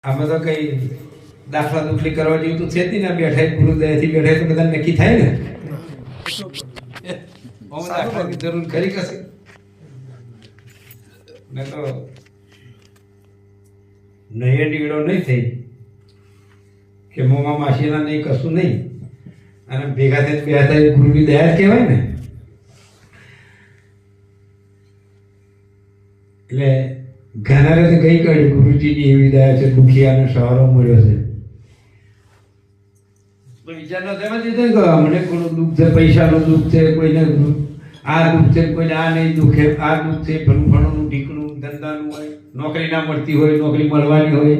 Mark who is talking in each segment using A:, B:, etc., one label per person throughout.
A: આમાં તો કઈ દાખલા દુખલી કરવા જેવું તો છે જ નહીં ને. બેઠા ગુરુદયાથી બેઠા તો બધા નક્કી થાય ને. દાખલાની જરૂર ખરી કશે ને તો નહીં ડીગડો નહીં થઈ કે મોમાં માસીના નહીં કશું નહીં અને ભેગા થઈને બે થાય ગુરુની દયા જ કહેવાય ને. એટલે ઘણા તો કઈ કહ્યું ગુરુજીની એવી દયા છે, દુખિયાને સહારો મળ્યો છે. વિચાર ન થવા દીધો કે અમને કોઈનું દુઃખ છે, પૈસાનું દુઃખ છે, કોઈને આ દુઃખ છે, કોઈને આ નહીં દુઃખે, આ દુઃખ છે, ભણવાનું ઢીકણું ધંધાનું હોય, નોકરી ના મળતી હોય, નોકરી મળવાની હોય,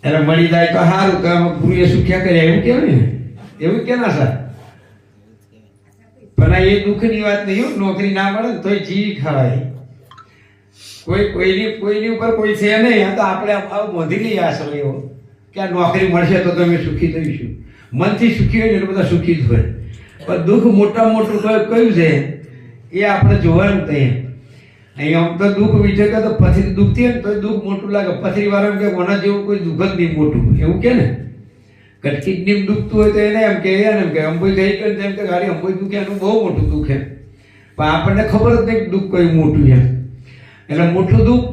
A: એટલે મળી જાય તો સારું કે ગુરુએ સુખ્યા કર્યા એવું કહેવાય ને. એવું કે ના સર? પણ એ દુઃખની વાત નહીં. નોકરી ના મળે ને તોય જીવી ખવાય. કોઈની ઉપર કોઈ છે નહીં. તો આપણે મોધી લઈએ આશરો એવો કે આ નોકરી મળશે તો તમે સુખી થઈશું. મનથી સુખી હોય ને એટલે બધા સુખી જ હોય. પણ દુઃખ મોટા મોટું કયું છે એ આપણે જોવાનું ત્યાં. અહીંયા આમ તો દુઃખ વિજય તો પથરી દુખતી હોય ને તો દુઃખ મોટું લાગે. પથરી વાળા કે કોના જેવું કોઈ દુઃખ જ નહીં મોટું એવું કે ને. કિડની દુખતું હોય તો એને એમ કે અંબોઈ ગઈ કે તેમ કે ગાડી અંબોઈ દુખે એનું બહુ મોટું દુઃખ એમ. પણ આપણને ખબર જ નહીં દુઃખ કયું મોટું એમ. એટલે મોટું દુઃખ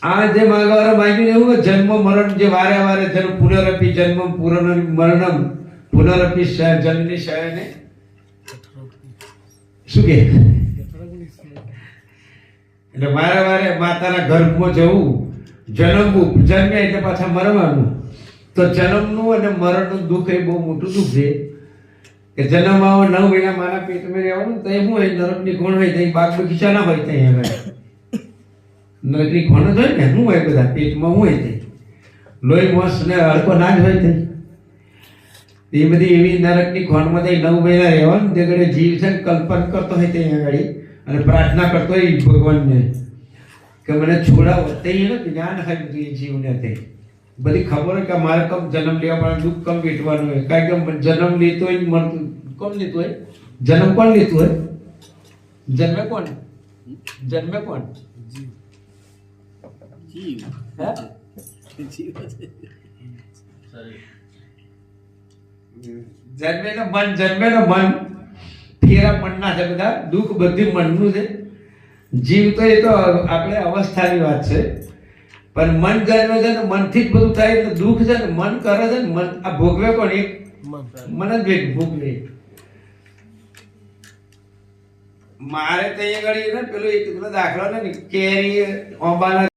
A: આ જે માગવાળા માગ્યું એવું જન્મ મરણ જે વારે વારે જન્મ પુનરપી જન્મ મરણમ પુનરપી જનની શયને શું કે એટલે વારે વારે માતાના ગર્ભમાં જવું, જન્મવું, જન્મે એટલે પાછા મરવાનું. તો જન્મનું અને મરણનું દુઃખ એ બહુ મોટું દુઃખ છે કે જન્મ આવો 9 મહિના માના પેટમાં રહેવાનું તો શું હોય નરકની કોણ હોય ત્યાં બાગ બગીચા ના હોય ત્યાં આગળ નરકની ખોણ જ હોય ને. શું હોય બધા પેટમાં શું હોય તે લોહી મોસ ને હડકો ના જ હોય તે. એ બધી એવી નરકની ખોણમાં 9 મહિના રહેવાનું તે ઘડે જીવ છે ને કલ્પન કરતો હોય ત્યાં આગળ અને પ્રાર્થના કરતો હોય ભગવાનને કે મને છોડાવો. તે એને જ્ઞાન હોય બધું એ જીવને તે બધી ખબર હોય કે મારે કમ જન્મ લેવા પણ દુઃખ કમ વેઠવાનું હોય. કારણ કે જન્મ લેતો હોય મળતું કોણ લેતું હોય? જન્મ કોણ લેતું હોય? જન્મે કોણ? જન્મે કોણ? જન્મે ને મન, જન્મે ને મન. ફેરા મનના છે બધા. દુઃખ બધી મનનું છે. જીવ તો એ તો આપણે અવસ્થાની વાત છે. પણ મન જન્મે છે ને મનથી જ બધું થાય. એટલે દુઃખ છે ને મન કરે છે ને મન આ ભોગવે કોણ? એક મન જ ભોગવે. મારે ત્યાં આગળ ને પેલો એક દાખલો ને કેરી ઓંબાના